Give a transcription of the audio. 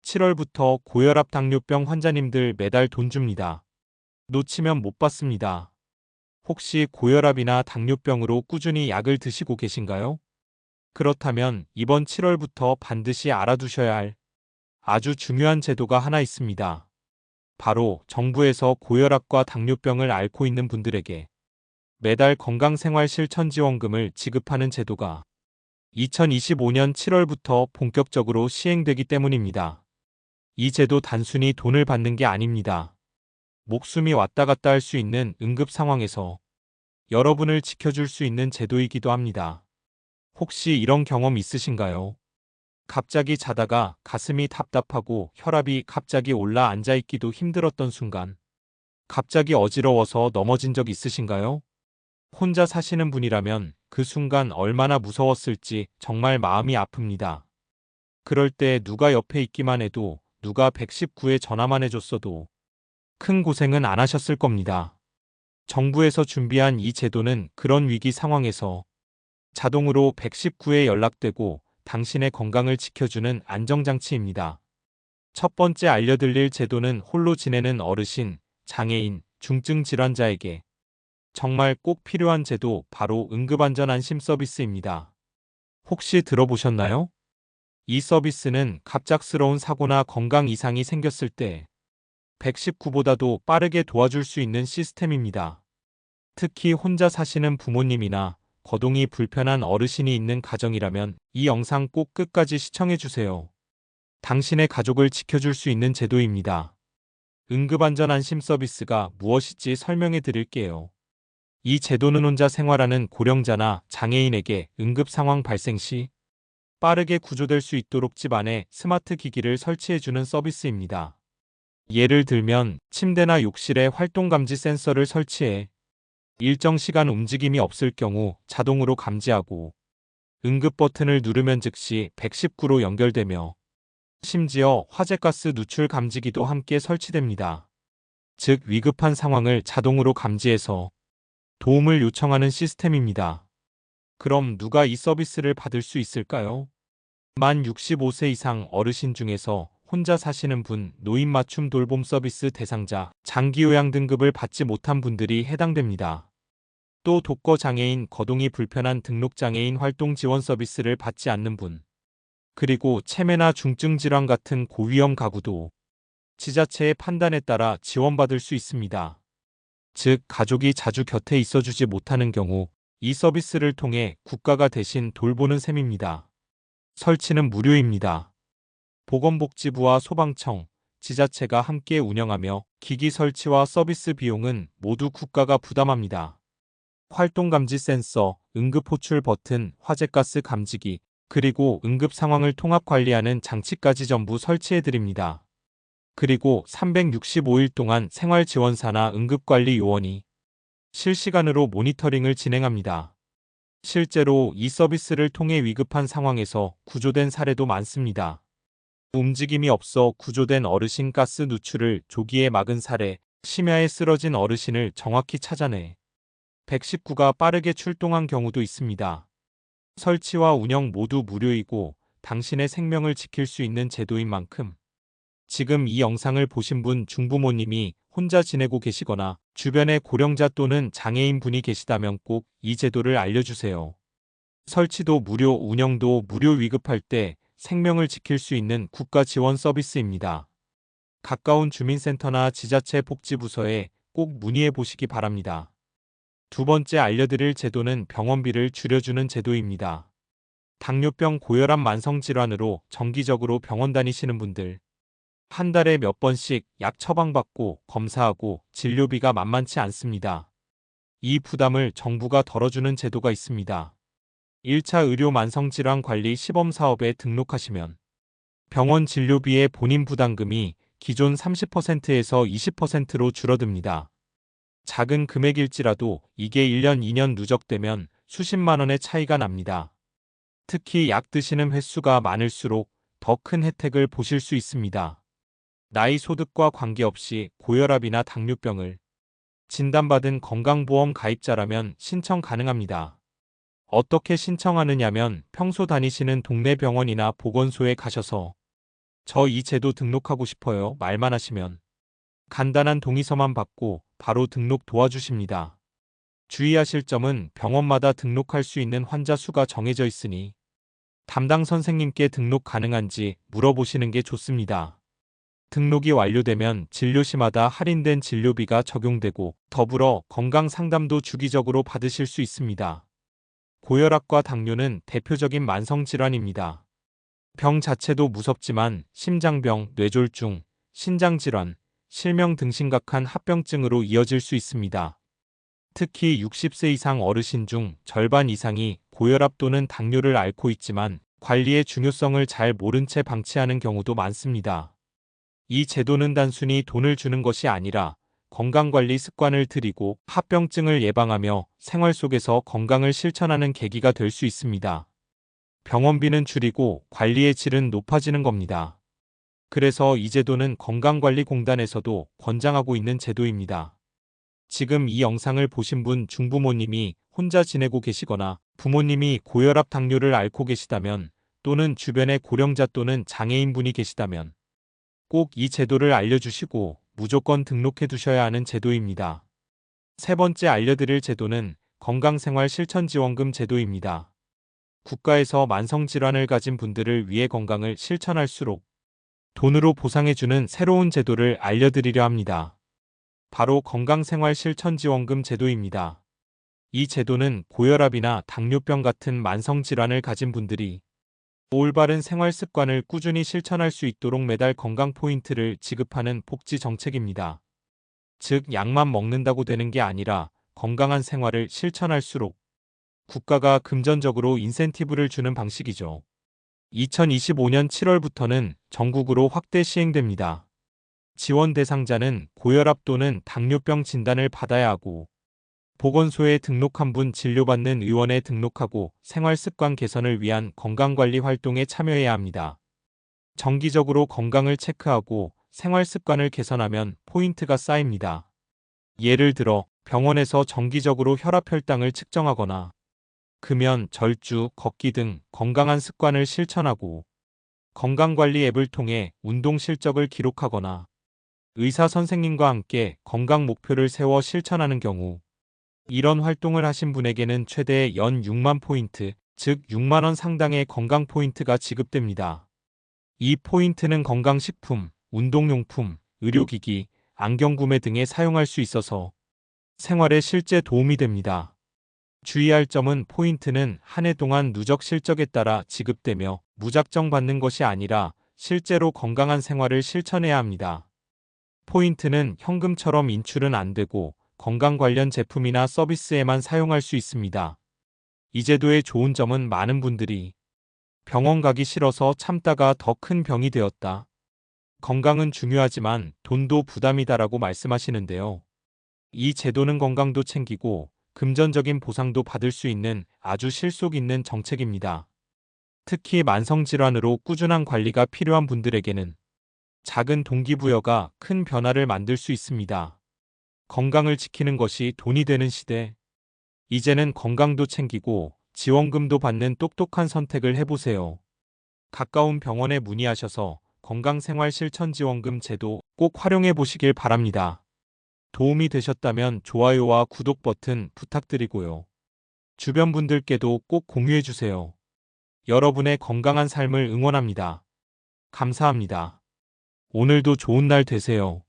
7월부터 고혈압 당뇨병 환자님들 매달 돈 줍니다. 놓치면 못 받습니다. 혹시 고혈압이나 당뇨병으로 꾸준히 약을 드시고 계신가요? 그렇다면 이번 7월부터 반드시 알아두셔야 할 아주 중요한 제도가 하나 있습니다. 바로 정부에서 고혈압과 당뇨병을 앓고 있는 분들에게 매달 건강생활실천지원금을 지급하는 제도가 2025년 7월부터 본격적으로 시행되기 때문입니다. 이 제도 단순히 돈을 받는 게 아닙니다. 목숨이 왔다 갔다 할 수 있는 응급 상황에서 여러분을 지켜줄 수 있는 제도이기도 합니다. 혹시 이런 경험 있으신가요? 갑자기 자다가 가슴이 답답하고 혈압이 갑자기 올라 앉아있기도 힘들었던 순간, 갑자기 어지러워서 넘어진 적 있으신가요? 혼자 사시는 분이라면 그 순간 얼마나 무서웠을지 정말 마음이 아픕니다. 그럴 때 누가 옆에 있기만 해도, 누가 119에 전화만 해줬어도 큰 고생은 안 하셨을 겁니다. 정부에서 준비한 이 제도는 그런 위기 상황에서 자동으로 119에 연락되고 당신의 건강을 지켜주는 안정장치입니다. 첫 번째 알려드릴 제도는 홀로 지내는 어르신, 장애인, 중증 질환자에게 정말 꼭 필요한 제도, 바로 응급안전안심 서비스입니다. 혹시 들어보셨나요? 이 서비스는 갑작스러운 사고나 건강 이상이 생겼을 때 119보다도 빠르게 도와줄 수 있는 시스템입니다. 특히 혼자 사시는 부모님이나 거동이 불편한 어르신이 있는 가정이라면 이 영상 꼭 끝까지 시청해주세요. 당신의 가족을 지켜줄 수 있는 제도입니다. 응급안전안심 서비스가 무엇일지 설명해 드릴게요. 이 제도는 혼자 생활하는 고령자나 장애인에게 응급 상황 발생 시 빠르게 구조될 수 있도록 집안에 스마트 기기를 설치해주는 서비스입니다. 예를 들면 침대나 욕실에 활동감지 센서를 설치해 일정 시간 움직임이 없을 경우 자동으로 감지하고 응급 버튼을 누르면 즉시 119로 연결되며 심지어 화재가스 누출 감지기도 함께 설치됩니다. 즉 위급한 상황을 자동으로 감지해서 도움을 요청하는 시스템입니다. 그럼 누가 이 서비스를 받을 수 있을까요? 만 65세 이상 어르신 중에서 혼자 사시는 분, 노인 맞춤 돌봄 서비스 대상자, 장기요양 등급을 받지 못한 분들이 해당됩니다. 또 독거 장애인, 거동이 불편한 등록 장애인 활동 지원 서비스를 받지 않는 분, 그리고 치매나 중증 질환 같은 고위험 가구도 지자체의 판단에 따라 지원받을 수 있습니다. 즉, 가족이 자주 곁에 있어주지 못하는 경우 이 서비스를 통해 국가가 대신 돌보는 셈입니다. 설치는 무료입니다. 보건복지부와 소방청, 지자체가 함께 운영하며 기기 설치와 서비스 비용은 모두 국가가 부담합니다. 활동감지 센서, 응급호출 버튼, 화재가스 감지기, 그리고 응급 상황을 통합 관리하는 장치까지 전부 설치해드립니다. 그리고 365일 동안 생활지원사나 응급관리 요원이 실시간으로 모니터링을 진행합니다. 실제로 이 서비스를 통해 위급한 상황에서 구조된 사례도 많습니다. 움직임이 없어 구조된 어르신 가스 누출을 조기에 막은 사례, 심야에 쓰러진 어르신을 정확히 찾아내 119가 빠르게 출동한 경우도 있습니다. 설치와 운영 모두 무료이고 당신의 생명을 지킬 수 있는 제도인 만큼 지금 이 영상을 보신 분 중부모님이 혼자 지내고 계시거나 주변에 고령자 또는 장애인 분이 계시다면 꼭 이 제도를 알려주세요. 설치도 무료, 운영도 무료, 위급할 때 생명을 지킬 수 있는 국가 지원 서비스입니다. 가까운 주민센터나 지자체 복지부서에 꼭 문의해 보시기 바랍니다. 두 번째 알려드릴 제도는 병원비를 줄여주는 제도입니다. 당뇨병, 고혈압, 만성질환으로 정기적으로 병원 다니시는 분들, 한 달에 몇 번씩 약 처방받고 검사하고 진료비가 만만치 않습니다. 이 부담을 정부가 덜어주는 제도가 있습니다. 1차 의료 만성질환 관리 시범사업에 등록하시면 병원 진료비의 본인 부담금이 기존 30%에서 20%로 줄어듭니다. 작은 금액일지라도 이게 1년, 2년 누적되면 수십만 원의 차이가 납니다. 특히 약 드시는 횟수가 많을수록 더 큰 혜택을 보실 수 있습니다. 나이, 소득과 관계없이 고혈압이나 당뇨병을 진단받은 건강보험 가입자라면 신청 가능합니다. 어떻게 신청하느냐면 평소 다니시는 동네 병원이나 보건소에 가셔서 저 이 제도 등록하고 싶어요. 말만 하시면 간단한 동의서만 받고 바로 등록 도와주십니다. 주의하실 점은 병원마다 등록할 수 있는 환자 수가 정해져 있으니 담당 선생님께 등록 가능한지 물어보시는 게 좋습니다. 등록이 완료되면 진료시마다 할인된 진료비가 적용되고 더불어 건강 상담도 주기적으로 받으실 수 있습니다. 고혈압과 당뇨는 대표적인 만성질환입니다. 병 자체도 무섭지만 심장병, 뇌졸중, 신장질환, 실명 등 심각한 합병증으로 이어질 수 있습니다. 특히 60세 이상 어르신 중 절반 이상이 고혈압 또는 당뇨를 앓고 있지만 관리의 중요성을 잘 모른 채 방치하는 경우도 많습니다. 이 제도는 단순히 돈을 주는 것이 아니라 건강관리 습관을 들이고 합병증을 예방하며 생활 속에서 건강을 실천하는 계기가 될 수 있습니다. 병원비는 줄이고 관리의 질은 높아지는 겁니다. 그래서 이 제도는 건강관리공단에서도 권장하고 있는 제도입니다. 지금 이 영상을 보신 분 중부모님이 혼자 지내고 계시거나 부모님이 고혈압 당뇨를 앓고 계시다면 또는 주변에 고령자 또는 장애인분이 계시다면 꼭 이 제도를 알려주시고 무조건 등록해 두셔야 하는 제도입니다. 세 번째 알려드릴 제도는 건강생활실천지원금 제도입니다. 국가에서 만성질환을 가진 분들을 위해 건강을 실천할수록 돈으로 보상해주는 새로운 제도를 알려드리려 합니다. 바로 건강생활실천지원금 제도입니다. 이 제도는 고혈압이나 당뇨병 같은 만성질환을 가진 분들이 올바른 생활 습관을 꾸준히 실천할 수 있도록 매달 건강 포인트를 지급하는 복지 정책입니다. 즉, 약만 먹는다고 되는 게 아니라 건강한 생활을 실천할수록 국가가 금전적으로 인센티브를 주는 방식이죠. 2025년 7월부터는 전국으로 확대 시행됩니다. 지원 대상자는 고혈압 또는 당뇨병 진단을 받아야 하고 보건소에 등록한 분 진료받는 의원에 등록하고 생활습관 개선을 위한 건강관리 활동에 참여해야 합니다. 정기적으로 건강을 체크하고 생활습관을 개선하면 포인트가 쌓입니다. 예를 들어 병원에서 정기적으로 혈압 혈당을 측정하거나 금연, 절주, 걷기 등 건강한 습관을 실천하고 건강관리 앱을 통해 운동 실적을 기록하거나 의사 선생님과 함께 건강 목표를 세워 실천하는 경우 이런 활동을 하신 분에게는 최대 연 6만 포인트, 즉 6만 원 상당의 건강 포인트가 지급됩니다. 이 포인트는 건강식품, 운동용품, 의료기기, 안경 구매 등에 사용할 수 있어서 생활에 실제 도움이 됩니다. 주의할 점은 포인트는 한 해 동안 누적 실적에 따라 지급되며 무작정 받는 것이 아니라 실제로 건강한 생활을 실천해야 합니다. 포인트는 현금처럼 인출은 안 되고 건강 관련 제품이나 서비스에만 사용할 수 있습니다. 이 제도의 좋은 점은 많은 분들이 병원 가기 싫어서 참다가 더 큰 병이 되었다. 건강은 중요하지만 돈도 부담이다라고 말씀하시는데요. 이 제도는 건강도 챙기고 금전적인 보상도 받을 수 있는 아주 실속 있는 정책입니다. 특히 만성질환으로 꾸준한 관리가 필요한 분들에게는 작은 동기부여가 큰 변화를 만들 수 있습니다. 건강을 지키는 것이 돈이 되는 시대. 이제는 건강도 챙기고 지원금도 받는 똑똑한 선택을 해보세요. 가까운 병원에 문의하셔서 건강생활실천지원금 제도 꼭 활용해 보시길 바랍니다. 도움이 되셨다면 좋아요와 구독 버튼 부탁드리고요. 주변 분들께도 꼭 공유해 주세요. 여러분의 건강한 삶을 응원합니다. 감사합니다. 오늘도 좋은 날 되세요.